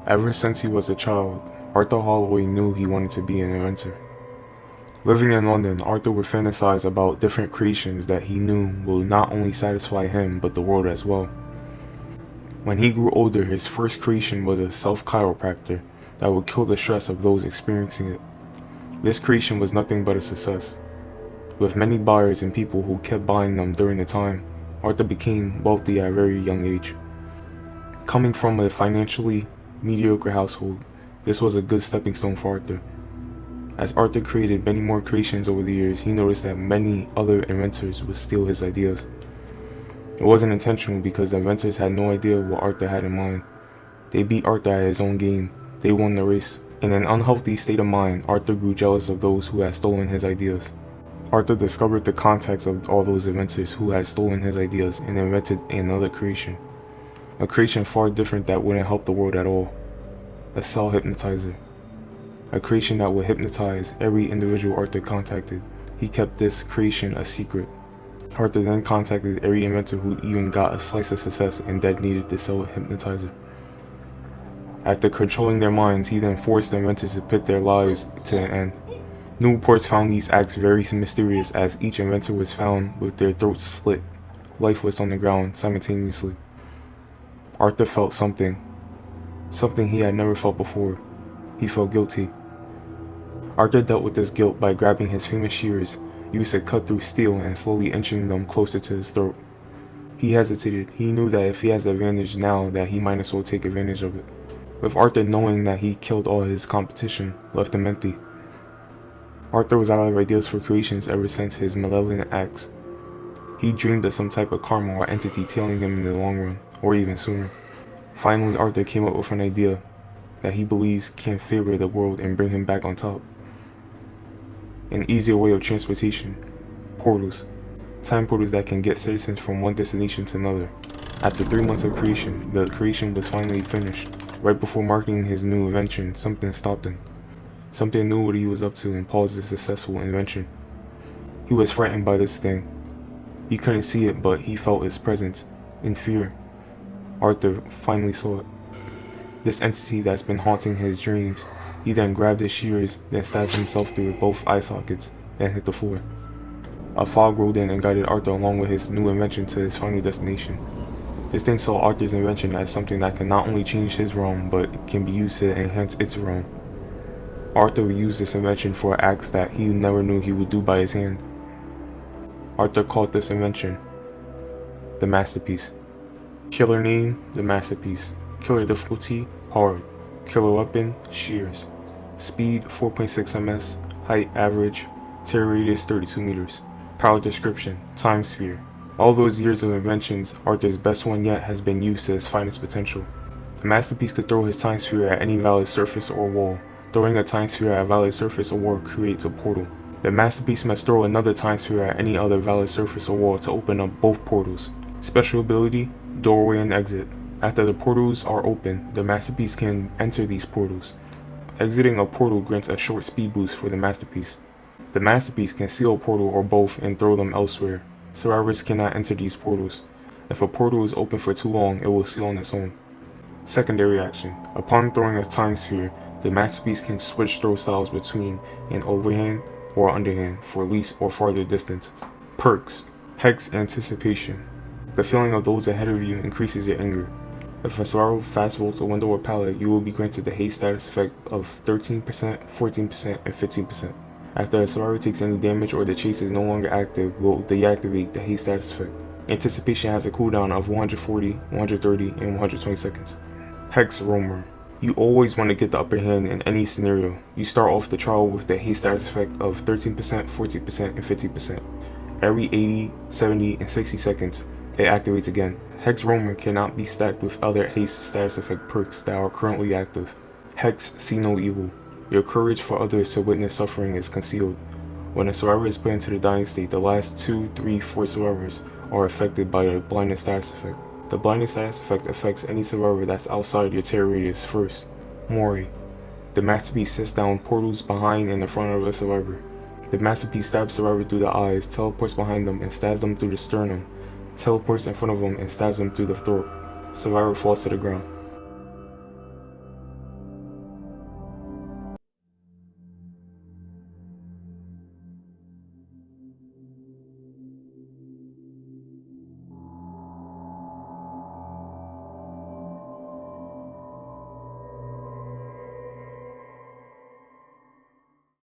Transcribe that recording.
Ever since he was a child, Arthur Holloway knew he wanted to be an inventor. Living in London, Arthur would fantasize about different creations that he knew will not only satisfy him but the world as well. When he grew older, his first creation was a self-chiropractor that would kill the stress of those experiencing it. This creation was nothing but a success. With many buyers and people who kept buying them during the time, Arthur became wealthy at a very young age. Coming from a financially mediocre household, this was a good stepping stone for Arthur. As Arthur created many more creations over the years, he noticed that many other inventors would steal his ideas. It wasn't intentional because the inventors had no idea what Arthur had in mind. They beat Arthur at his own game. They won the race. In an unhealthy state of mind, Arthur grew jealous of those who had stolen his ideas. Arthur discovered the contacts of all those inventors who had stolen his ideas and invented another creation. A creation far different that wouldn't help the world at all. A cell hypnotizer. A creation that would hypnotize every individual Arthur contacted. He kept this creation a secret. Arthur then contacted every inventor who even got a slice of success and that needed the cell hypnotizer. After controlling their minds, he then forced the inventors to put their lives to an end. New reports found these acts very mysterious as each inventor was found with their throats slit, lifeless on the ground simultaneously. Arthur felt something he had never felt before. He felt guilty. Arthur dealt with this guilt by grabbing his famous shears, used to cut through steel and slowly inching them closer to his throat. He hesitated. He knew that if he has the advantage now, that he might as well take advantage of it. With Arthur knowing that he killed all his competition, left him empty. Arthur was out of ideas for creations ever since his malevolent acts. He dreamed of some type of karma or entity tailing him in the long run, or even sooner. Finally, Arthur came up with an idea that he believes can favor the world and bring him back on top. An easier way of transportation. Portals. Time portals that can get citizens from one destination to another. After 3 months of creation, the creation was finally finished. Right before marketing his new invention, something stopped him. Something knew what he was up to and paused his successful invention. He was frightened by this thing. He couldn't see it, but he felt its presence, in fear. Arthur finally saw it. This entity that's been haunting his dreams. He then grabbed his shears, then stabbed himself through both eye sockets, then hit the floor. A fog rolled in and guided Arthur along with his new invention to his final destination. This thing saw Arthur's invention as something that can not only change his realm, but can be used to enhance its realm. Arthur would use this invention for acts that he never knew he would do by his hand. Arthur called this invention the Masterpiece. Killer name, the Masterpiece. Killer difficulty, hard. Killer weapon, shears. Speed, 4.6 ms. Height, average. Tear radius, 32 meters. Power description, time sphere. All those years of inventions, Arthur's best one yet has been used to its finest potential. The Masterpiece could throw his time sphere at any valid surface or wall. Throwing a time sphere at a valid surface or wall creates a portal. The Masterpiece must throw another time sphere at any other valid surface or wall to open up both portals. Special ability, doorway and exit. After the portals are open, the Masterpiece can enter these portals. Exiting a portal grants a short speed boost for the Masterpiece. The Masterpiece can seal a portal or both and throw them elsewhere. Survivors cannot enter these portals. If a portal is open for too long, it will seal on its own. Secondary action. Upon throwing a time sphere, the Masterpiece can switch throw styles between an overhand or underhand for least or farther distance. Perks. Hex Anticipation. The feeling of those ahead of you increases your anger. If a survivor fast vaults a window or pallet, you will be granted the haste status effect of 13%, 14%, and 15%. After a survivor takes any damage or the chase is no longer active, will deactivate the haste status effect. Anticipation has a cooldown of 140, 130, and 120 seconds. Hex Roamer. You always want to get the upper hand in any scenario. You start off the trial with the haste status effect of 13%, 14%, and 50%. Every 80, 70, and 60 seconds, it activates again. Hex Roamer cannot be stacked with other haste status effect perks that are currently active. Hex See No Evil. Your courage for others to witness suffering is concealed. When a survivor is put into the dying state, the last 2, 3, 4 survivors are affected by the blindness status effect. The blindness status effect affects any survivor that's outside your tear radius first. Mori. The Masterpiece sets down portals behind and in front of a survivor. The Masterpiece stabs survivor through the eyes, teleports behind them and stabs them through the sternum, teleports in front of them and stabs them through the throat. Survivor falls to the ground.